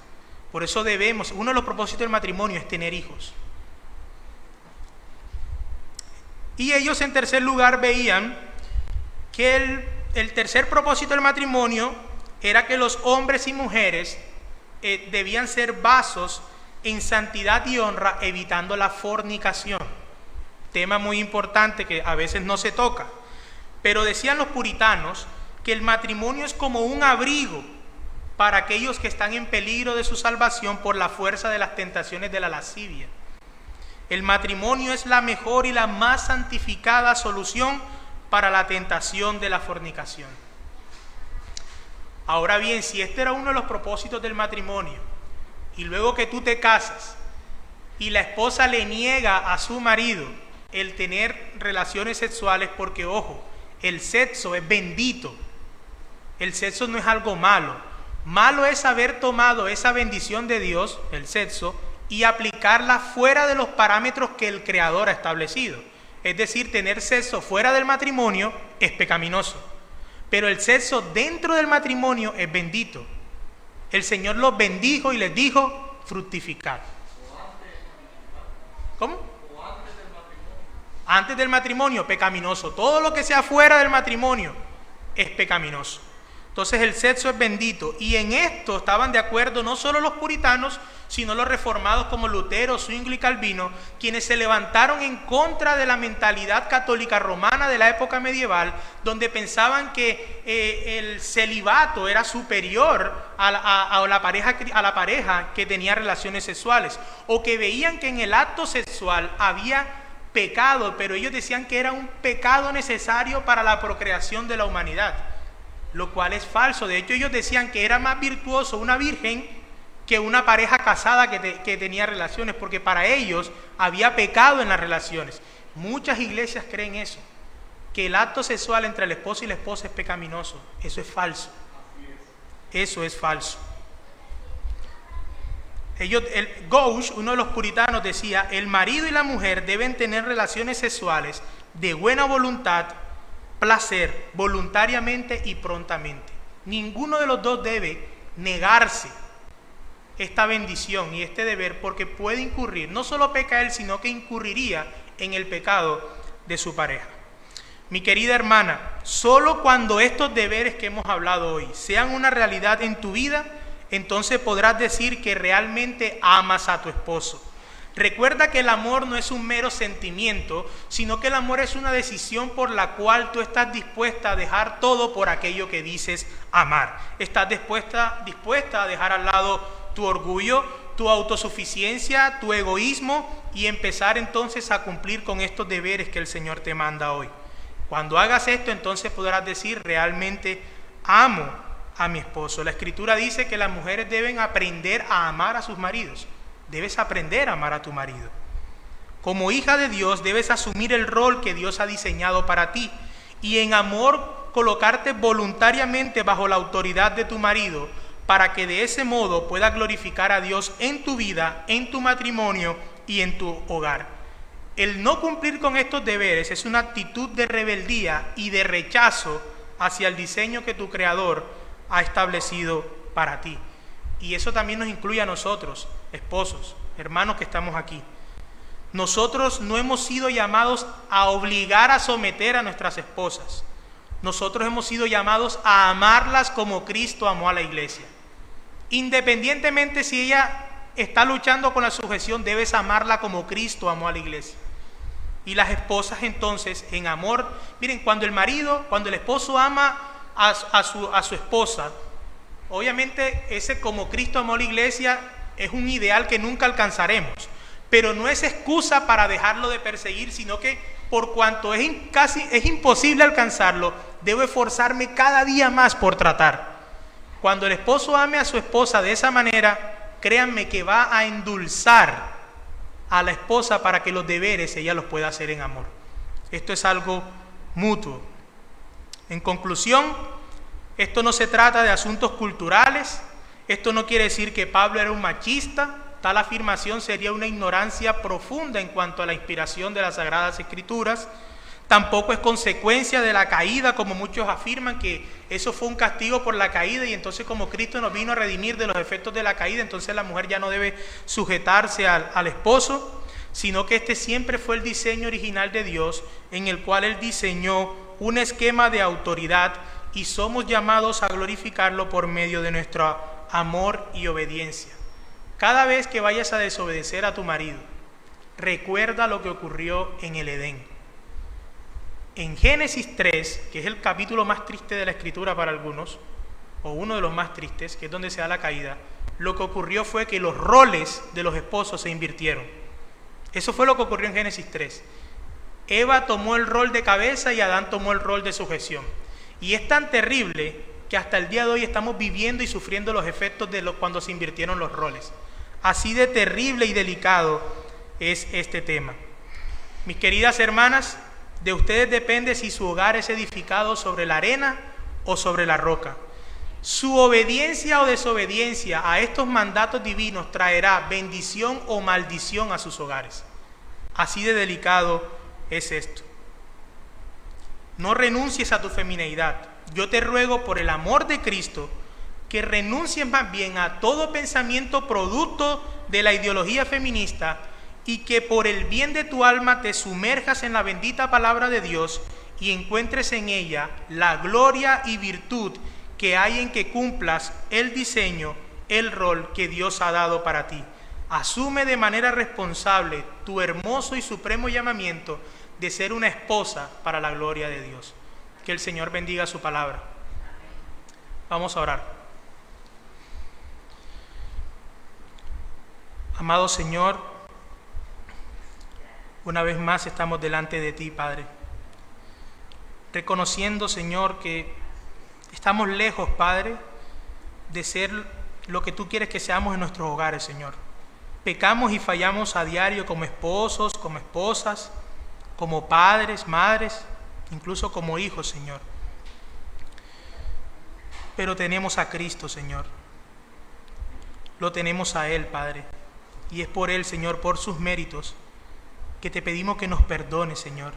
Por eso uno de los propósitos del matrimonio es tener hijos. Y ellos, en tercer lugar, veían que el tercer propósito del matrimonio era que los hombres y mujeres debían ser vasos en santidad y honra, evitando la fornicación. Tema muy importante que a veces no se toca. Pero decían los puritanos que el matrimonio es como un abrigo para aquellos que están en peligro de su salvación por la fuerza de las tentaciones de la lascivia. El matrimonio es la mejor y la más santificada solución para la tentación de la fornicación. Ahora bien, si este era uno de los propósitos del matrimonio, y luego que tú te casas y la esposa le niega a su marido el tener relaciones sexuales, porque ojo, el sexo es bendito, el sexo no es algo malo. Malo es haber tomado esa bendición de Dios, el sexo, y aplicarla fuera de los parámetros que el Creador ha establecido. Es decir, tener sexo fuera del matrimonio es pecaminoso, pero el sexo dentro del matrimonio es bendito. El Señor los bendijo y les dijo, fructificad. ¿Cómo? Antes del matrimonio, pecaminoso. Todo lo que sea fuera del matrimonio es pecaminoso. Entonces el sexo es bendito, y en esto estaban de acuerdo no solo los puritanos, sino los reformados como Lutero, Zwingli y Calvino, quienes se levantaron en contra de la mentalidad católica romana de la época medieval, donde pensaban que el celibato era superior a la pareja que tenía relaciones sexuales, o que veían que en el acto sexual había pecado, pero ellos decían que era un pecado necesario para la procreación de la humanidad, lo cual es falso. De hecho, ellos decían que era más virtuoso una virgen que una pareja casada que tenía relaciones, porque para ellos había pecado en las relaciones. Muchas iglesias creen eso, que el acto sexual entre el esposo y la esposa es pecaminoso. Eso es falso. Eso es falso. Gauch, uno de los puritanos, decía: el marido y la mujer deben tener relaciones sexuales de buena voluntad, placer, voluntariamente y prontamente. Ninguno de los dos debe negarse esta bendición y este deber, porque puede incurrir, no solo peca él, sino que incurriría en el pecado de su pareja. Mi querida hermana, solo cuando estos deberes que hemos hablado hoy sean una realidad en tu vida, entonces podrás decir que realmente amas a tu esposo. Recuerda que el amor no es un mero sentimiento, sino que el amor es una decisión por la cual tú estás dispuesta a dejar todo por aquello que dices amar. Estás dispuesta a dejar al lado tu orgullo, tu autosuficiencia, tu egoísmo, y empezar entonces a cumplir con estos deberes que el Señor te manda hoy. Cuando hagas esto, entonces podrás decir: realmente amo a mi esposo. La Escritura dice que las mujeres deben aprender a amar a sus maridos. Debes aprender a amar a tu marido. Como hija de Dios debes asumir el rol que Dios ha diseñado para ti, y en amor colocarte voluntariamente bajo la autoridad de tu marido para que de ese modo puedas glorificar a Dios en tu vida, en tu matrimonio y en tu hogar. El no cumplir con estos deberes es una actitud de rebeldía y de rechazo hacia el diseño que tu Creador ha establecido para ti. Y eso también nos incluye a nosotros, esposos, hermanos que estamos aquí. Nosotros no hemos sido llamados a obligar a someter a nuestras esposas. Nosotros hemos sido llamados a amarlas como Cristo amó a la iglesia. Independientemente si ella está luchando con la sujeción, debes amarla como Cristo amó a la iglesia. Y las esposas entonces, en amor, miren, cuando el esposo ama a su esposa, obviamente ese como Cristo amó a la iglesia es un ideal que nunca alcanzaremos, pero no es excusa para dejarlo de perseguir, sino que por cuanto es imposible alcanzarlo, debo esforzarme cada día más por tratar. Cuando el esposo ame a su esposa de esa manera, créanme que va a endulzar a la esposa para que los deberes ella los pueda hacer en amor. Esto es algo mutuo. En conclusión, esto no se trata de asuntos culturales. Esto no quiere decir que Pablo era un machista. Tal afirmación sería una ignorancia profunda en cuanto a la inspiración de las Sagradas Escrituras. Tampoco es consecuencia de la caída, como muchos afirman, que eso fue un castigo por la caída y entonces como Cristo nos vino a redimir de los efectos de la caída, entonces la mujer ya no debe sujetarse al esposo, sino que este siempre fue el diseño original de Dios, en el cual Él diseñó un esquema de autoridad y somos llamados a glorificarlo por medio de nuestro amor y obediencia. Cada vez que vayas a desobedecer a tu marido, recuerda lo que ocurrió en el Edén. En Génesis 3, que es el capítulo más triste de la Escritura para algunos, o uno de los más tristes, que es donde se da la caída, lo que ocurrió fue que los roles de los esposos se invirtieron. Eso fue lo que ocurrió en Génesis 3. Eva tomó el rol de cabeza y Adán tomó el rol de sujeción. Y es tan terrible que hasta el día de hoy estamos viviendo y sufriendo los efectos de cuando se invirtieron los roles. Así de terrible y delicado es este tema. Mis queridas hermanas, de ustedes depende si su hogar es edificado sobre la arena o sobre la roca. Su obediencia o desobediencia a estos mandatos divinos traerá bendición o maldición a sus hogares. Así de delicado es esto. No renuncies a tu femineidad. Yo te ruego por el amor de Cristo que renuncies más bien a todo pensamiento producto de la ideología feminista y que por el bien de tu alma te sumerjas en la bendita palabra de Dios y encuentres en ella la gloria y virtud que hay en que cumplas el diseño, el rol que Dios ha dado para ti. Asume de manera responsable tu hermoso y supremo llamamiento de ser una esposa para la gloria de Dios. Que el Señor bendiga su palabra. Vamos a orar. Amado Señor, una vez más estamos delante de ti, Padre, reconociendo, Señor, que estamos lejos, Padre, de ser lo que tú quieres que seamos en nuestros hogares, Señor. Pecamos y fallamos a diario como esposos, como esposas, como padres, madres, incluso como hijos, Señor. Pero tenemos a Cristo, Señor. Lo tenemos a Él, Padre. Y es por Él, Señor, por sus méritos, que te pedimos que nos perdones, Señor.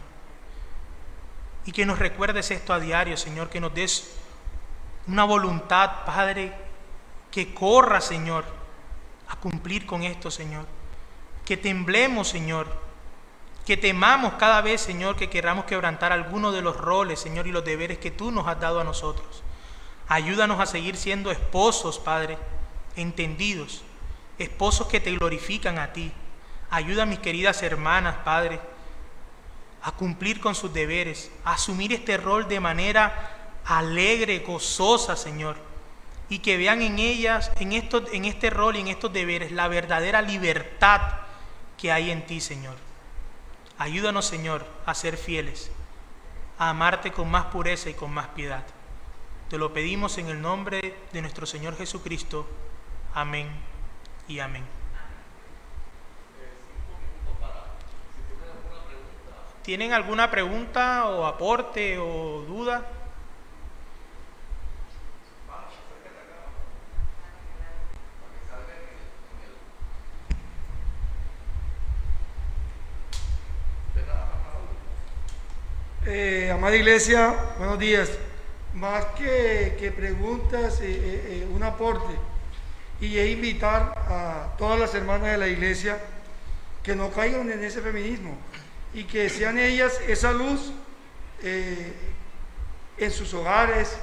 Y que nos recuerdes esto a diario, Señor, que nos des una voluntad, Padre, que corra, Señor, a cumplir con esto, Señor. Que temblemos, Señor. Que temamos cada vez, Señor, que queramos quebrantar alguno de los roles, Señor, y los deberes que tú nos has dado a nosotros. Ayúdanos a seguir siendo esposos, Padre, entendidos, esposos que te glorifican a ti. Ayuda a mis queridas hermanas, Padre, a cumplir con sus deberes, a asumir este rol de manera alegre, gozosa, Señor, y que vean en ellas, en este rol y en estos deberes, la verdadera libertad que hay en ti, Señor. Ayúdanos, Señor, a ser fieles, a amarte con más pureza y con más piedad. Te lo pedimos en el nombre de nuestro Señor Jesucristo. Amén y amén. ¿Tienen alguna pregunta o aporte o duda? Amada iglesia, buenos días. Más que preguntas, un aporte y es invitar a todas las hermanas de la iglesia que no caigan en ese feminismo y que sean ellas esa luz en sus hogares,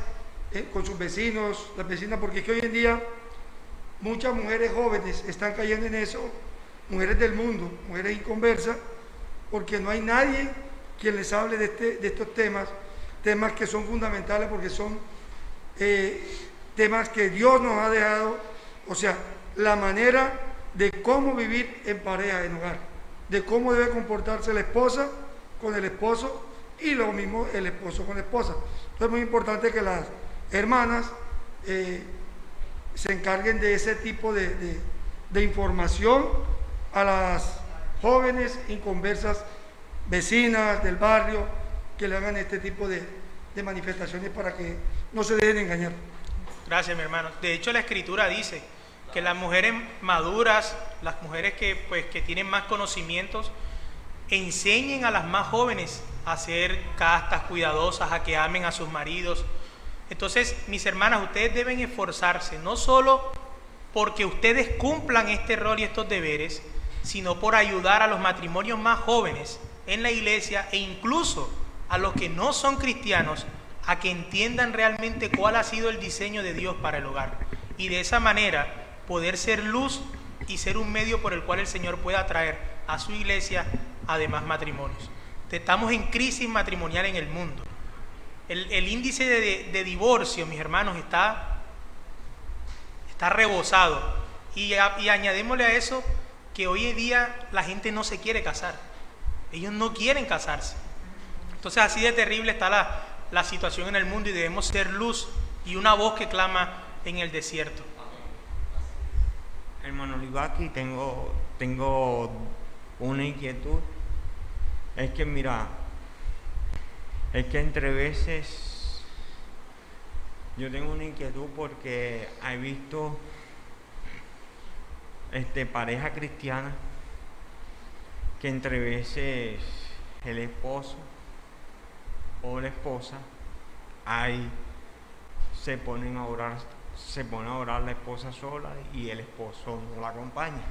con sus vecinos, las vecinas, porque es que hoy en día muchas mujeres jóvenes están cayendo en eso, mujeres del mundo, mujeres inconversas, porque no hay nadie quien les hable de estos temas que son fundamentales, porque son temas que Dios nos ha dejado, o sea, la manera de cómo vivir en pareja, en hogar, de cómo debe comportarse la esposa con el esposo y lo mismo el esposo con la esposa. Entonces es muy importante que las hermanas se encarguen de ese tipo de información a las jóvenes inconversas, vecinas del barrio, que le hagan este tipo de manifestaciones para que no se dejen engañar. Gracias, mi hermano. De hecho, la Escritura dice que las mujeres maduras, las mujeres que tienen más conocimientos, enseñen a las más jóvenes a ser castas, cuidadosas, a que amen a sus maridos. Entonces, mis hermanas, ustedes deben esforzarse, no solo porque ustedes cumplan este rol y estos deberes, sino por ayudar a los matrimonios más jóvenes en la iglesia e incluso a los que no son cristianos a que entiendan realmente cuál ha sido el diseño de Dios para el hogar y de esa manera poder ser luz y ser un medio por el cual el Señor pueda atraer a su iglesia a demás matrimonios. Estamos en crisis matrimonial en el mundo. El índice de divorcio, mis hermanos, está rebosado y añadémosle a eso que hoy en día la gente no se quiere casar. Ellos no quieren casarse. Entonces así de terrible está la situación en el mundo y debemos ser luz y una voz que clama en el desierto. Hermano Livaki, tengo una inquietud. Es que mira, es que entre veces yo tengo una inquietud porque he visto pareja cristiana que entre veces el esposo o la esposa se pone a orar la esposa sola y el esposo no la acompaña.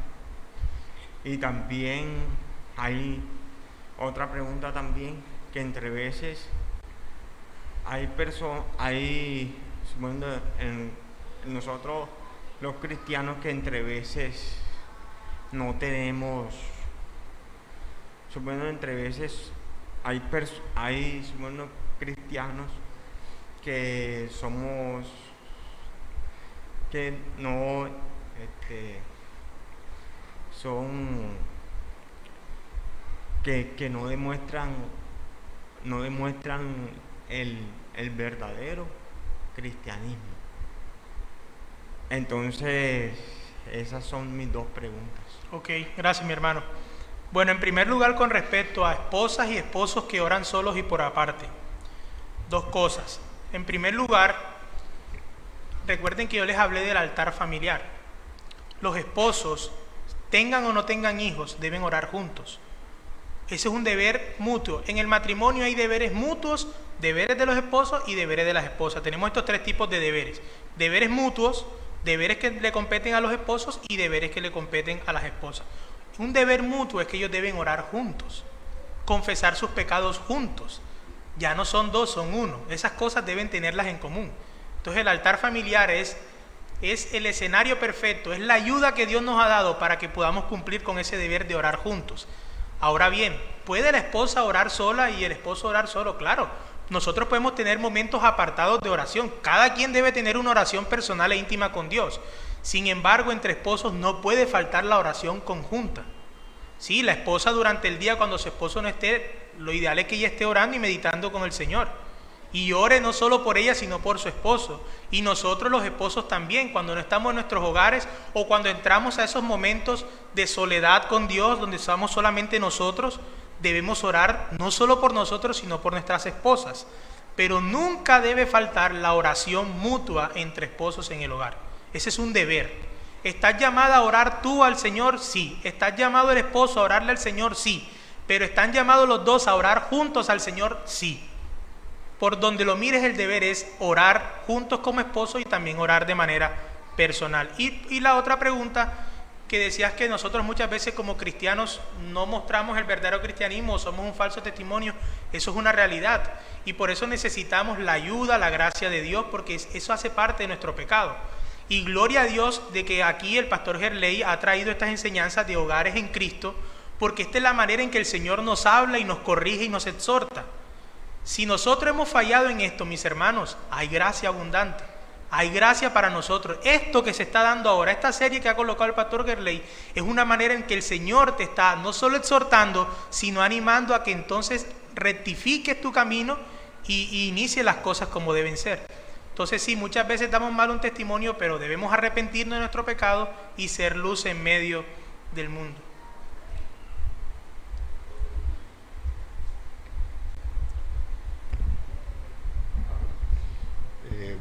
Y también hay otra pregunta también, que entre veces suponiendo en nosotros los cristianos, que entre veces no tenemos, suponiendo entre veces hay suponiendo cristianos que somos, que no son, que no demuestran el verdadero cristianismo. Entonces, esas son mis dos preguntas. Ok, gracias, mi hermano. Bueno, en primer lugar, con respecto a esposas y esposos que oran solos y por aparte, dos cosas. En primer lugar, recuerden que yo les hablé del altar familiar. Los esposos, tengan o no tengan hijos, deben orar juntos. Ese es un deber mutuo. En el matrimonio hay deberes mutuos, deberes de los esposos y deberes de las esposas. Tenemos estos tres tipos de deberes. Deberes mutuos, deberes que le competen a los esposos y deberes que le competen a las esposas. Un deber mutuo es que ellos deben orar juntos, confesar sus pecados juntos. Ya no son dos, son uno. Esas cosas deben tenerlas en común. Entonces el altar familiar es el escenario perfecto, es la ayuda que Dios nos ha dado para que podamos cumplir con ese deber de orar juntos. Ahora bien, ¿puede la esposa orar sola y el esposo orar solo? Claro, nosotros podemos tener momentos apartados de oración. Cada quien debe tener una oración personal e íntima con Dios. Sin embargo, entre esposos no puede faltar la oración conjunta. Sí, la esposa durante el día, cuando su esposo no esté, lo ideal es que ella esté orando y meditando con el Señor. Y ore no solo por ella, sino por su esposo. Y nosotros los esposos también, cuando no estamos en nuestros hogares o cuando entramos a esos momentos de soledad con Dios, donde estamos solamente nosotros, debemos orar no solo por nosotros, sino por nuestras esposas. Pero nunca debe faltar la oración mutua entre esposos en el hogar. Ese es un deber. ¿Estás llamada a orar tú al Señor? Sí. ¿Estás llamado el esposo a orarle al Señor? Sí. Pero ¿están llamados los dos a orar juntos al Señor? Sí. Por donde lo mires, el deber es orar juntos como esposos y también orar de manera personal. Y la otra pregunta que decías, que nosotros muchas veces como cristianos no mostramos el verdadero cristianismo, somos un falso testimonio. Eso es una realidad y por eso necesitamos la ayuda, la gracia de Dios, porque eso hace parte de nuestro pecado. Y gloria a Dios de que aquí el pastor Gerley ha traído estas enseñanzas de hogares en Cristo, porque esta es la manera en que el Señor nos habla y nos corrige y nos exhorta. Si nosotros hemos fallado en esto, mis hermanos, hay gracia abundante, hay gracia para nosotros. Esto que se está dando ahora, esta serie que ha colocado el pastor Gerley, es una manera en que el Señor te está no solo exhortando, sino animando a que entonces rectifiques tu camino y inicies las cosas como deben ser. Entonces sí, muchas veces damos mal un testimonio, pero debemos arrepentirnos de nuestro pecado y ser luz en medio del mundo.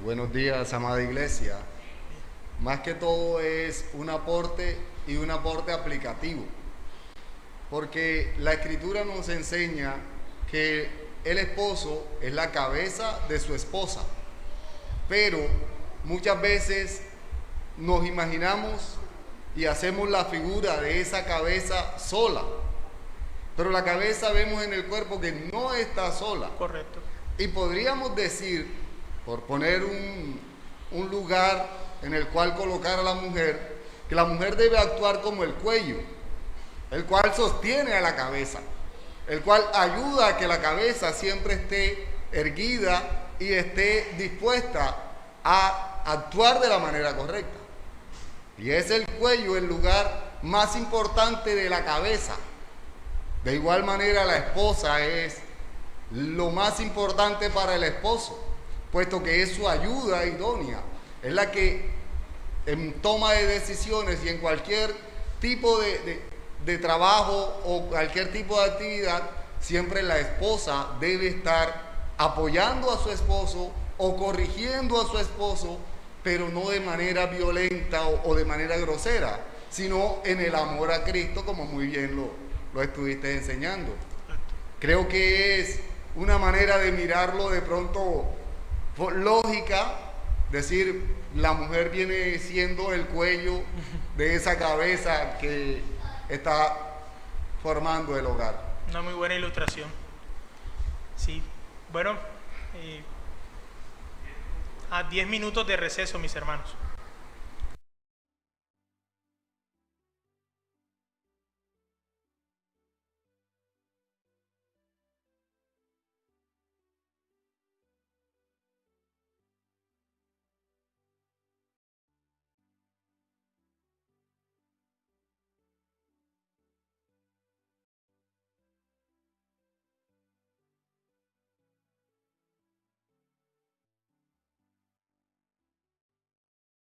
Buenos días, amada iglesia. Más que todo es un aporte y un aporte aplicativo, porque la Escritura nos enseña que el esposo es la cabeza de su esposa, pero muchas veces nos imaginamos y hacemos la figura de esa cabeza sola, pero la cabeza vemos en el cuerpo que no está sola. Correcto. Y podríamos decir, por poner un lugar en el cual colocar a la mujer, que la mujer debe actuar como el cuello, el cual sostiene a la cabeza, el cual ayuda a que la cabeza siempre esté erguida y esté dispuesta a actuar de la manera correcta. Y es el cuello el lugar más importante de la cabeza. De igual manera, la esposa es lo más importante para el esposo, puesto que es su ayuda idónea, es la que en toma de decisiones y en cualquier tipo de trabajo o cualquier tipo de actividad, siempre la esposa debe estar apoyando a su esposo o corrigiendo a su esposo, pero no de manera violenta o de manera grosera, sino en el amor a Cristo, como muy bien lo estuviste enseñando. Creo que es una manera de mirarlo de pronto lógica, decir, la mujer viene siendo el cuello de esa cabeza que está formando el hogar. Una muy buena ilustración. Sí, bueno, a 10 minutos de receso, mis hermanos.